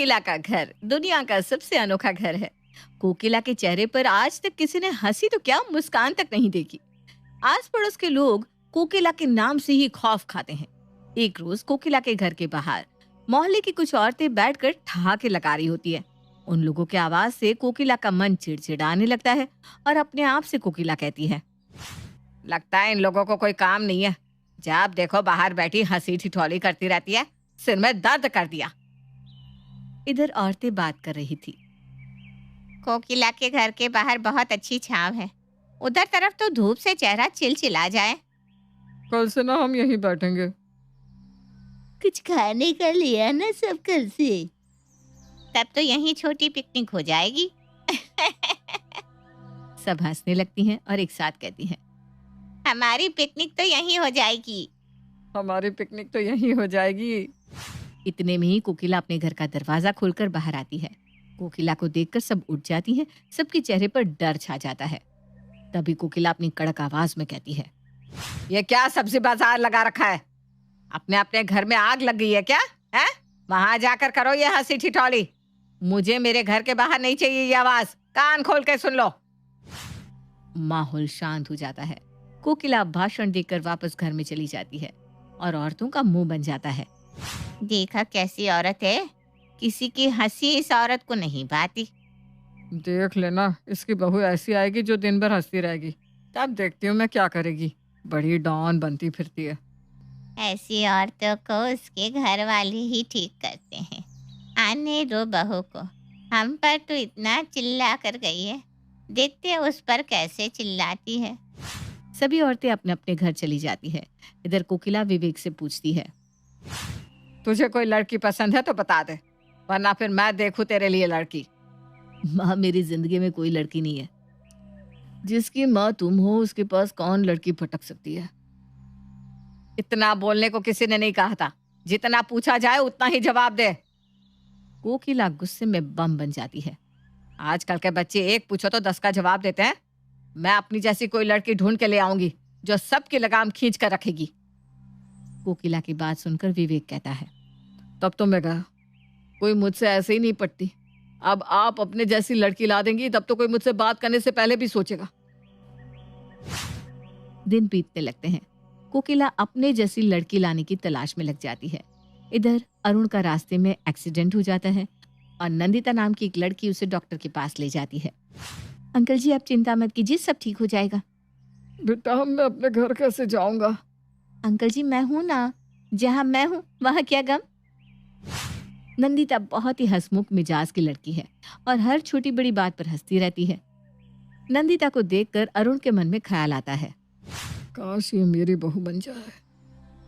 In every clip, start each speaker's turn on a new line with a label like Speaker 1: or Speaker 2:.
Speaker 1: कोकिला का घर दुनिया का सबसे अनोखा घर है। कोकिला के चेहरे पर आज तक किसी ने हंसी तो क्या मुस्कान तक नहीं देखी। आस पड़ोस के लोग कोकिला के नाम से ही खौफ खाते हैं। एक रोज कोकिला के घर के बाहर मोहल्ले की कुछ औरतें बैठकर ठहाके लगा रही होती है। उन लोगों की आवाज से कोकिला का मन चिड़चिड़ाने लगता है और अपने आप से कोकिला कहती है, लगता है इन लोगों को कोई काम नहीं है। जब देखो बाहर बैठी हंसी ठिठोली करती रहती है, सिर में दर्द कर दिया। इधर औरतें बात कर रही थी। कोकिला के घर के बाहर बहुत अच्छी छांव है, उधर तरफ तो धूप से चेहरा चिलचिला जाए।
Speaker 2: कल से ना हम यहीं बैठेंगे।
Speaker 1: कुछ खाने का लिया ना सब कल से, तब तो यहीं छोटी पिकनिक हो जाएगी। सब हंसने लगती हैं और एक साथ कहती हैं, हमारी पिकनिक तो यहीं हो जाएगी।
Speaker 2: हमारी पिकनिक तो यहीं हो जाएगी।
Speaker 1: इतने में ही कोकिला अपने घर का दरवाजा खोलकर बाहर आती है। कोकिला को देखकर सब उठ जाती हैं, सबके चेहरे पर डर छा जाता है। तभी कोकिला अपनी कड़क आवाज में कहती है, ये क्या सब्जी बाजार लगा रखा है? अपने अपने घर में आग लग गई है क्या? है? वहां जाकर करो ये हंसी ठिठोली। मुझे मेरे घर के बाहर नहीं चाहिए ये आवाज, कान खोल के सुन लो। माहौल शांत हो जाता है। कोकिला भाषण देकर वापस घर में चली जाती है और औरतों का मुंह बन जाता है। देखा कैसी औरत है, किसी की हंसी इस औरत को नहीं भाती।
Speaker 2: देख लेना, इसकी बहू ऐसी आएगी जो दिन भर हंसती रहेगी, तब देखती हूँ मैं क्या करेगी। बड़ी डॉन बनती फिरती है।
Speaker 1: ऐसी औरतों को उसके घर वाले ही ठीक करते हैं। आने दो बहू को, हम पर तो इतना चिल्ला कर गई है, देखते हैं उस पर कैसे चिल्लाती है। सभी औरतें अपने अपने घर चली जाती है। इधर कोकिला विवेक से पूछती है,
Speaker 2: तुझे कोई लड़की पसंद है तो बता दे, वरना फिर मैं देखूं तेरे लिए लड़की।
Speaker 1: माँ, मेरी जिंदगी में कोई लड़की नहीं है। जिसकी माँ तुम हो उसके पास कौन लड़की फटक सकती है?
Speaker 2: इतना बोलने को किसी ने नहीं कहा था, जितना पूछा जाए उतना ही जवाब दे।
Speaker 1: कोकिला गुस्से में बम बन जाती है।
Speaker 2: आजकल के बच्चे एक पूछो तो 10 का जवाब देते हैं। मैं अपनी जैसी कोई लड़की ढूंढ के ले आऊंगी जो सबकी लगाम खींच कर रखेगी।
Speaker 1: कोकिला की बात सुनकर विवेक कहता है,
Speaker 2: तब तो मैं गया, कोई मुझसे ऐसे ही नहीं पटती। अब आप अपने जैसी लड़की ला देंगी तब तो कोई मुझसे बात करने से पहले भी सोचेगा।
Speaker 1: दिन बीतने लगते हैं। कोकिला अपने जैसी लड़की लाने की तलाश में लग जाती है। इधर अरुण का रास्ते में एक्सीडेंट हो जाता है और नंदिता नाम की एक लड़की उसे डॉक्टर के पास ले जाती है। अंकल जी, आप चिंता मत कीजिए, सब ठीक हो जाएगा।
Speaker 2: बेटा, मैं अपने घर कैसे जाऊंगा?
Speaker 1: अंकल जी, मैं हूं ना, जहां मैं हूं वहां क्या गम। नंदिता बहुत ही हंसमुख मिजाज की लड़की है और हर छोटी बड़ी बात पर हंसती रहती है। नंदिता को देखकर अरुण के मन में ख्याल आता है,
Speaker 2: काश ये मेरी बहू बन जाए।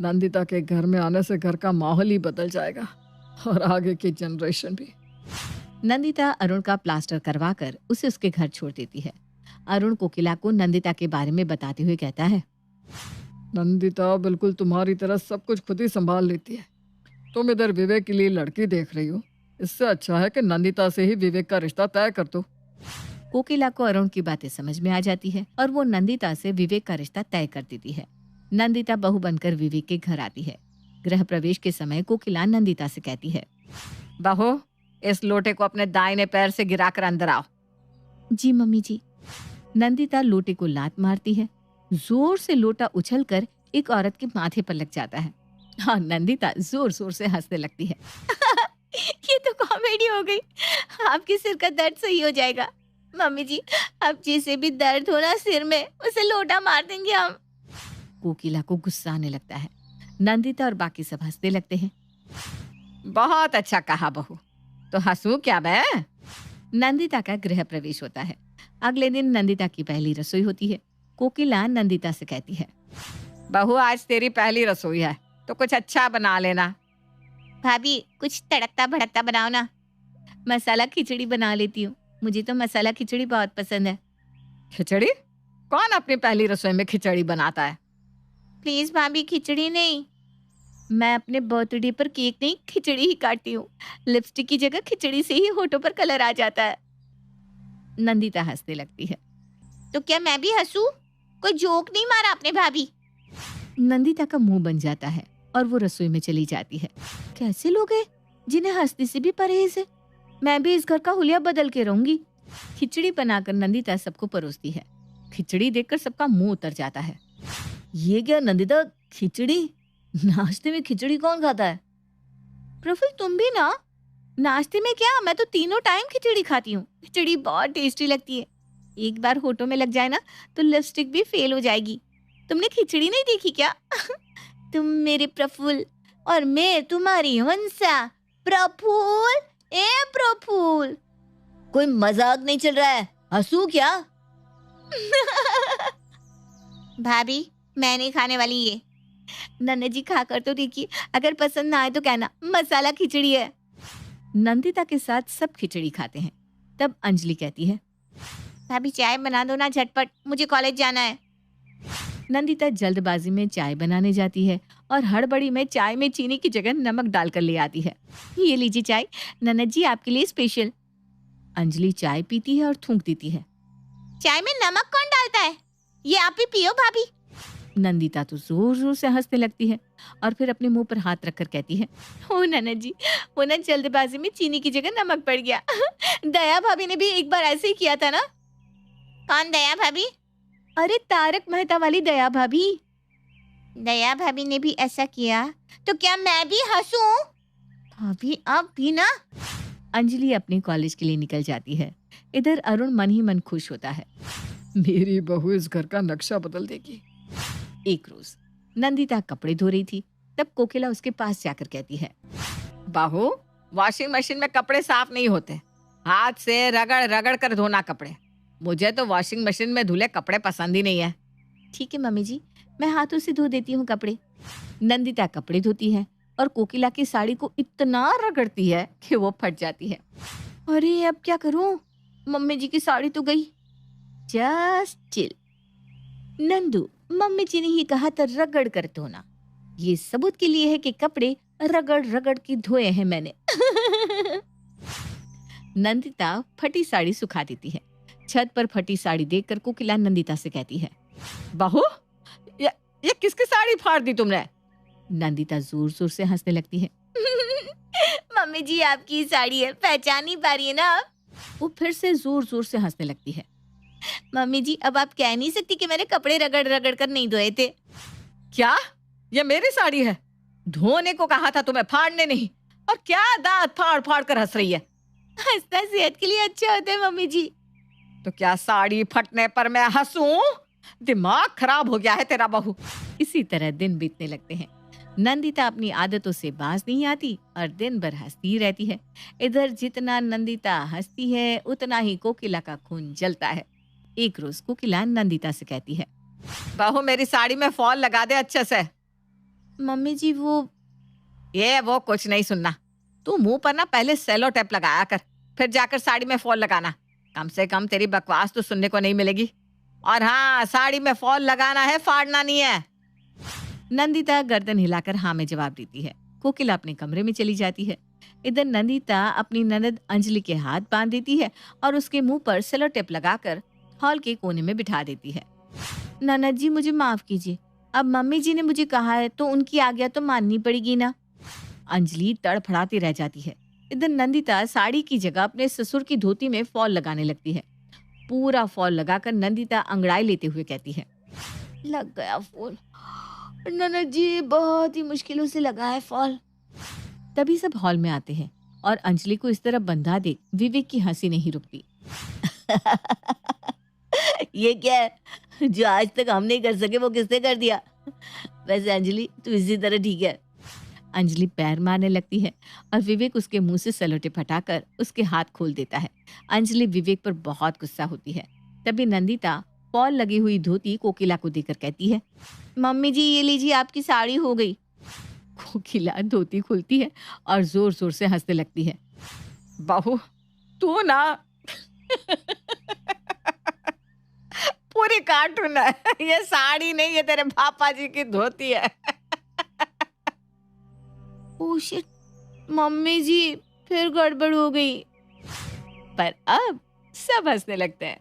Speaker 2: नंदिता के घर में आने से घर का माहौल ही बदल जाएगा और आगे की जनरेशन भी।
Speaker 1: नंदिता अरुण का प्लास्टर करवाकर उसे उसके घर छोड़ देती है। अरुण कोकिला को नंदिता के बारे में बताते हुए कहता है,
Speaker 2: नंदिता बिल्कुल तुम्हारी तरह सब कुछ खुद ही संभाल लेती है। तुम इधर विवेक के लिए लड़की देख रही हो, इससे अच्छा है कि नंदिता से ही विवेक का रिश्ता तय कर दो।
Speaker 1: कोकिला को अरुण की बातें समझ में आ जाती है और वो नंदिता से विवेक का रिश्ता तय कर देती है। नंदिता बहू बनकर विवेक के घर आती है। गृह प्रवेश के समय कोकिला नंदिता से कहती है,
Speaker 2: बहू, इस लोटे को अपने दाहिने पैर से गिराकर अंदर आओ।
Speaker 1: जी मम्मी जी। नंदिता लोटे को लात मारती है। जोर से लोटा उछलकर एक औरत के माथे पर लग जाता है। हाँ, नंदिता जोर जोर से हंसने लगती है। ये तो कॉमेडी हो गई, आपके सिर का दर्द सही हो जाएगा। मम्मी जी, अब जिसे भी दर्द हो ना सिर में, उसे लोटा मार देंगे हम। कोकिला को गुस्सा आने लगता है। नंदिता और बाकी सब हंसने लगते हैं।
Speaker 2: बहुत अच्छा कहा बहू, तो हंसू क्या मैं?
Speaker 1: नंदिता का गृह प्रवेश होता है। अगले दिन नंदिता की पहली रसोई होती है। कोकिला नंदिता से कहती है,
Speaker 2: बहू, आज तेरी पहली रसोई है तो कुछ अच्छा बना लेना।
Speaker 1: भाभी, कुछ तड़कता भड़कता बनाओ ना। मसाला खिचड़ी बना लेती हूँ, मुझे तो मसाला खिचड़ी बहुत पसंद है।
Speaker 2: खिचड़ी? कौन अपनी पहली रसोई में खिचड़ी बनाता है?
Speaker 1: प्लीज भाभी, खिचड़ी नहीं। मैं अपने बर्थडे पर केक नहीं, खिचड़ी ही काटती हूँ। लिपस्टिक की जगह खिचड़ी से ही होठों पर कलर आ जाता है। नंदिता हंसने लगती है। तो क्या मैं भी हंसूं? कोई जोक नहीं मारा आपने भाभी? नंदिता का मुंह बन जाता है और वो रसोई में चली जाती है। कैसे लोग हैं? जिन्हें हंसने से भी परहेज है। मैं भी इस घर का हुलिया बदल के रहूंगी। खिचड़ी बनाकर नंदिता सबको परोसती है। खिचड़ी देखकर सबका मुंह उतर जाता है। ये क्या नंदिता, खिचड़ी? नाश्ते में खिचड़ी कौन खाता है? प्रफुल्ल तुम भी ना। नाश्ते में क्या, मैं तो तीनों टाइम खिचड़ी खाती हूँ। खिचड़ी बहुत टेस्टी लगती है। एक बार होठों में लग जाए ना तो लिपस्टिक भी फेल हो जाएगी। तुमने खिचड़ी नहीं देखी क्या? तुम मेरे प्रफुल्ल और मैं तुम्हारी हंसा। प्रफुल्ल, ए प्रफुल्ल, कोई मजाक नहीं चल रहा है, हंसू क्या? भाभी, मैं नहीं खाने वाली ये। नन्हे जी खाकर तो देखिए, अगर पसंद ना आए तो कहना, मसाला खिचड़ी है। नंदिता के साथ सब खिचड़ी खाते हैं। तब अंजलि कहती है, भाभी चाय बना दो ना झटपट, मुझे कॉलेज जाना है। नंदिता जल्दबाजी में चाय बनाने जाती है और हड़बड़ी में चाय में चीनी की जगह नमक डालकर ले आती है। ये लीजिए चाय, ननद जी आपके लिए स्पेशल। अंजलि चाय पीती है और थूक देती है। चाय में नमक कौन डालता है? ये आप ही पियो भाभी। नंदिता तो जोर जोर से हंसने लगती है और फिर अपने मुंह पर हाथ रखकर कहती है, ओ ननद जी, वो ना जल्दबाजी में चीनी की जगह नमक पड़ गया। दया भाभी ने भी एक बार ऐसे ही किया था ना। कौन दया भाभी? अरे तारक मेहता वाली दया भाभी। दया भाभी ने भी ऐसा किया तो क्या मैं भी हंसूं? भाभी आप भी ना। अंजलि अपने कॉलेज के लिए निकल जाती है। इधर अरुण मन ही मन खुश होता है।
Speaker 2: मेरी बहू इस घर का नक्शा बदल देगी।
Speaker 1: एक रोज नंदिता कपड़े धो रही थी। तब कोकिला उसके पास जाकर कहती है,
Speaker 2: बहू, वॉशिंग मशीन में कपड़े साफ नहीं होते, हाथ से रगड़ रगड़ कर धोना कपड़े। मुझे तो वॉशिंग मशीन में धुले कपड़े पसंद ही नहीं है।
Speaker 1: ठीक है मम्मी जी, मैं हाथों से धो देती हूँ कपड़े। नंदिता कपड़े धोती है और कोकिला की साड़ी को इतना रगड़ती है कि वो फट जाती है। अरे अब क्या करूं, मम्मी जी की साड़ी तो गई। जस्ट चिल नंदू, मम्मी जी ने ही कहा था रगड़ कर धोना। ये सबूत के लिए है कि कपड़े रगड़ रगड़ के धोए हैं मैंने। नंदिता फटी साड़ी सुखा देती है। छत पर फटी साड़ी देखकर कोकिला नंदिता से कहती है,
Speaker 2: बहू, ये किसकी साड़ी फाड़ दी तुमने?
Speaker 1: नंदिता जोर जोर से हंसने लगती है। मम्मी जी आपकी साड़ी है, पहचान नहीं पा रही है ना आप? वो फिर से जोर जोर से हंसने लगती है। मम्मी जी अब आप कह नहीं सकती कि मैंने कपड़े रगड़ रगड़ कर नहीं धोए थे।
Speaker 2: क्या? ये मेरी साड़ी है, धोने को कहा था तुम्हें, फाड़ने नहीं। और क्या दांत फाड़ फाड़ कर हंस रही है?
Speaker 1: हंसना सेहत के लिए अच्छा होता है मम्मी जी।
Speaker 2: तो क्या साड़ी फटने पर मैं हंसूं? दिमाग खराब हो गया है तेरा बहू।
Speaker 1: इसी तरह दिन बीतने लगते हैं। नंदिता अपनी आदतों से बाज नहीं आती और दिन भर हंसती रहती है। इधर जितना नंदिता हंसती है उतना ही कोकिला का खून जलता है। एक रोज कोकिला नंदिता से कहती है,
Speaker 2: बहू मेरी साड़ी में फॉल लगा दे अच्छे से।
Speaker 1: मम्मी जी
Speaker 2: वो कुछ नहीं सुनना। तू मुंह पर ना पहले सेलो टेप लगाया कर, फिर जाकर साड़ी में फॉल लगाना। कम से कम तेरी बकवास तो सुनने को नहीं मिलेगी। और हाँ, साड़ी में फॉल लगाना है, फाड़ना नहीं है।
Speaker 1: नंदिता गर्दन हिलाकर हाँ में जवाब देती है। कोकिला अपने कमरे में चली जाती है। इधर नंदिता अपनी ननद अंजलि के हाथ बांध देती है और उसके मुंह पर सेलो टेप लगाकर हॉल के कोने में बिठा देती है। ननद जी मुझे माफ कीजिए, अब मम्मी जी ने मुझे कहा है तो उनकी आज्ञा तो माननी पड़ेगी ना। अंजलि तड़फड़ाती रह जाती है। इधर नंदिता साड़ी की जगह अपने ससुर की धोती में फॉल लगाने लगती है। पूरा फॉल लगाकर नंदिता अंगड़ाई लेते हुए कहती है, लग गया फॉल ननद जी, बहुत ही मुश्किलों से लगा है फॉल। तभी सब हॉल में आते हैं और अंजलि को इस तरह बंधा देख विवेक की हंसी नहीं रुकती। ये क्या है, जो आज तक हम नहीं कर सके वो किसने कर दिया? वैसे अंजलि तू इसी तरह ठीक है। अंजलि पैर मारने लगती है और विवेक उसके मुंह से सलोटे हटाकर उसके हाथ खोल देता है। अंजलि विवेक पर बहुत गुस्सा होती है। तभी नंदिता फॉल लगी हुई धोती कोकिला को देकर कहती है, मम्मी जी ये लीजिए आपकी साड़ी हो गई। कोकिला धोती खुलती है और जोर जोर से हंसने लगती है।
Speaker 2: बहू तू ना पूरी कार्टून है। ये साड़ी नहीं, ये तेरे पापा जी की धोती है।
Speaker 1: ओह शिट, मम्मी जी फिर गड़बड़ हो गई। पर अब सब हंसने लगते हैं।